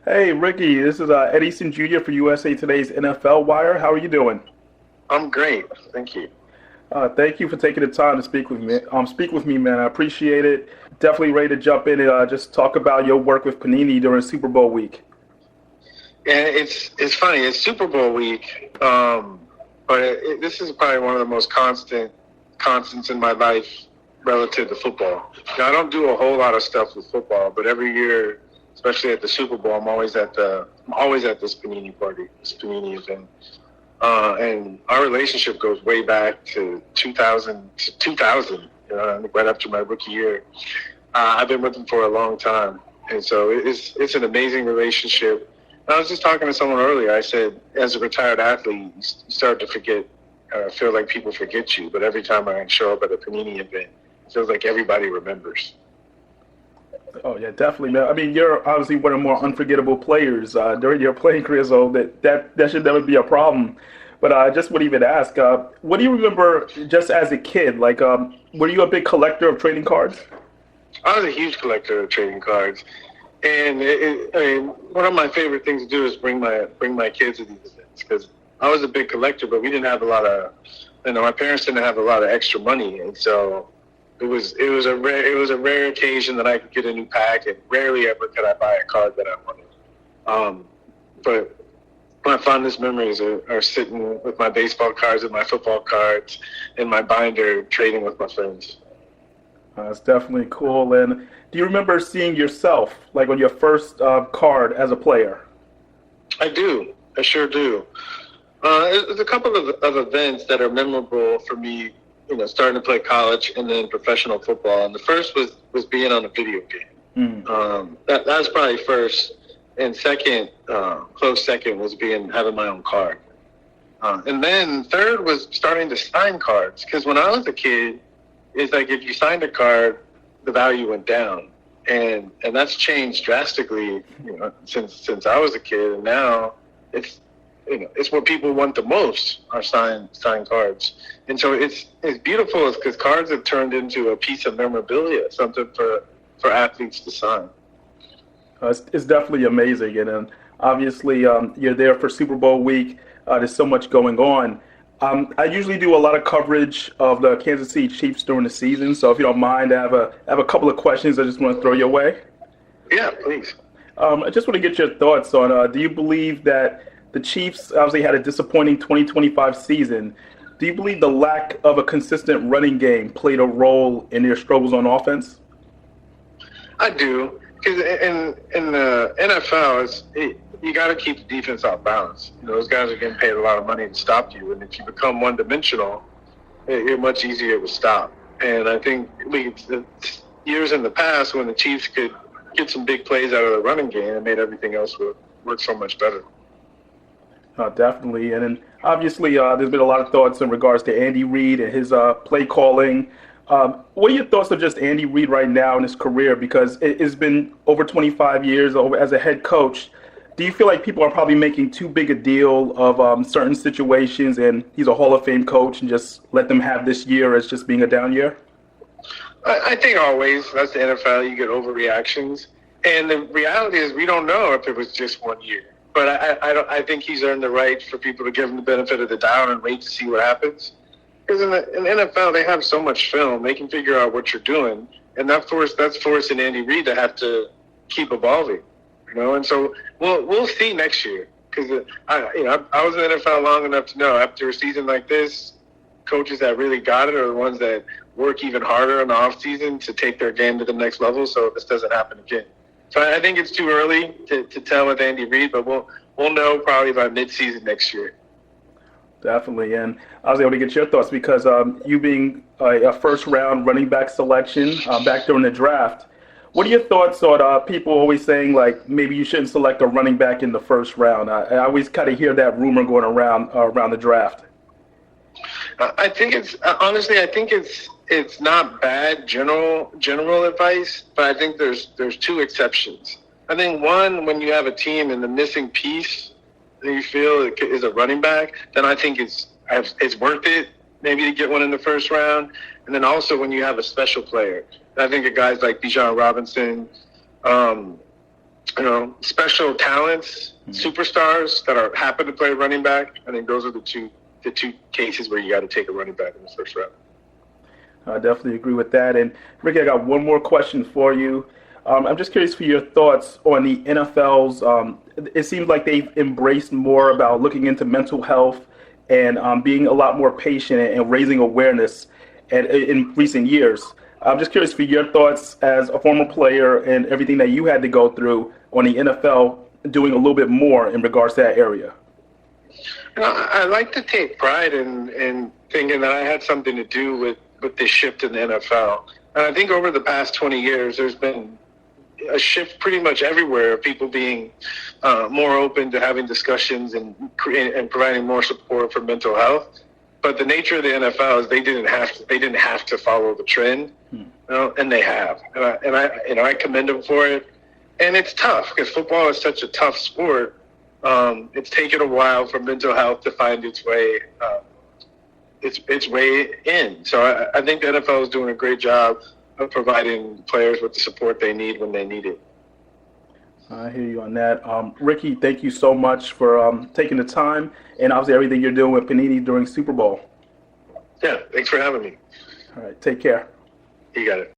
Hey, Ricky, this is Ed Easton Jr. for USA Today's NFL Wire. How are you doing? I'm great. Thank you. Thank you for taking the time to speak with me. Speak with me, man. I appreciate it. Definitely ready to jump in and just talk about your work with Panini during Super Bowl week. And it's funny. It's Super Bowl week, but this is probably one of the most constants in my life relative to football. Now, I don't do a whole lot of stuff with football, but every year, especially at the Super Bowl, I'm always at this Panini party, this Panini event. And our relationship goes way back to 2000, right after my rookie year. I've been with him for a long time, and so it's an amazing relationship. And I was just talking to someone earlier. I said, as a retired athlete, you start to forget, feel like people forget you. But every time I show up at a Panini event, it feels like everybody remembers. Oh yeah, definitely, man. I mean, you're obviously one of the more unforgettable players during your playing career, so that should never be a problem. But I just would even ask, what do you remember just as a kid? Like, were you a big collector of trading cards? I was a huge collector of trading cards, and I mean, one of my favorite things to do is bring my kids to these events because I was a big collector, but we didn't have a lot of, my parents didn't have a lot of extra money, and so it was a rare occasion that I could get a new pack, and rarely ever could I buy a card that I wanted. But my fondest memories are sitting with my baseball cards and my football cards in my binder, trading with my friends. It's definitely cool. And do you remember seeing yourself like on your first card as a player? I do. I sure do. There's a couple of events that are memorable for me, starting to play college and then professional football. And the first was being on a video game. That was probably first. And second, close second was having my own card. And then third was starting to sign cards. Because when I was a kid, it's like if you signed a card, the value went down. And that's changed drastically, since I was a kid. And now it's what people want the most are signed cards. And so it's beautiful because cards have turned into a piece of memorabilia, something for athletes to sign. It's definitely amazing, and obviously you're there for Super Bowl week. There's so much going on. I usually do a lot of coverage of the Kansas City Chiefs during the season, so if you don't mind, I have a couple of questions I just want to throw your way. Yeah, please. I just want to get your thoughts on, do you believe that the Chiefs obviously had a disappointing 2025 season? Do you believe the lack of a consistent running game played a role in their struggles on offense? I do. Because in the NFL, you got to keep the defense off balance. Those guys are getting paid a lot of money to stop you, and if you become one-dimensional, you're much easier to stop. And I think years in the past when the Chiefs could get some big plays out of the running game, it made everything else work so much better. Definitely, and then obviously there's been a lot of thoughts in regards to Andy Reid and his play calling. What are your thoughts of just Andy Reid right now in his career? Because it's been over 25 years as a head coach. Do you feel like people are probably making too big a deal of certain situations and he's a Hall of Fame coach and just let them have this year as just being a down year? I think always. That's the NFL. You get overreactions. And the reality is we don't know if it was just 1 year. But I think he's earned the right for people to give him the benefit of the doubt and wait to see what happens. Because in the NFL, they have so much film, they can figure out what you're doing, and that's forcing Andy Reid to have to keep evolving, And so we'll see next year. Because I was in the NFL long enough to know after a season like this, coaches that really got it are the ones that work even harder in the off season to take their game to the next level, so this doesn't happen again. So I think it's too early to tell with Andy Reid, but we'll know probably by midseason next year. Definitely, and I was able to get your thoughts because you being a first-round running back selection back during the draft, what are your thoughts on people always saying, like, maybe you shouldn't select a running back in the first round? I always kind of hear that rumor going around the draft. I think it's not bad general advice, but I think there's two exceptions. I think one, when you have a team and the missing piece that you feel is a running back, then I think it's worth it maybe to get one in the first round. And then also when you have a special player, I think of guys like Bijan Robinson, special talents, superstars that happen to play running back. I think those are the two cases where you got to take a running back in the first round. I definitely agree with that. And Ricky, I got one more question for you. I'm just curious for your thoughts on the NFL's. It seems like they've embraced more about looking into mental health and being a lot more patient and raising awareness in recent years. I'm just curious for your thoughts as a former player and everything that you had to go through on the NFL doing a little bit more in regards to that area. I like to take pride in thinking that I had something to do with this shift in the NFL. And I think over the past 20 years, there's been a shift pretty much everywhere of people being more open to having discussions and providing more support for mental health. But the nature of the NFL is they didn't have to follow the trend, and they have. And I commend them for it. And it's tough because football is such a tough sport. It's taken a while for mental health to find its way in. So I think the NFL is doing a great job of providing players with the support they need when they need it. I hear you on that. Ricky, thank you so much for taking the time and obviously everything you're doing with Panini during Super Bowl. Yeah, thanks for having me. All right, take care. You got it.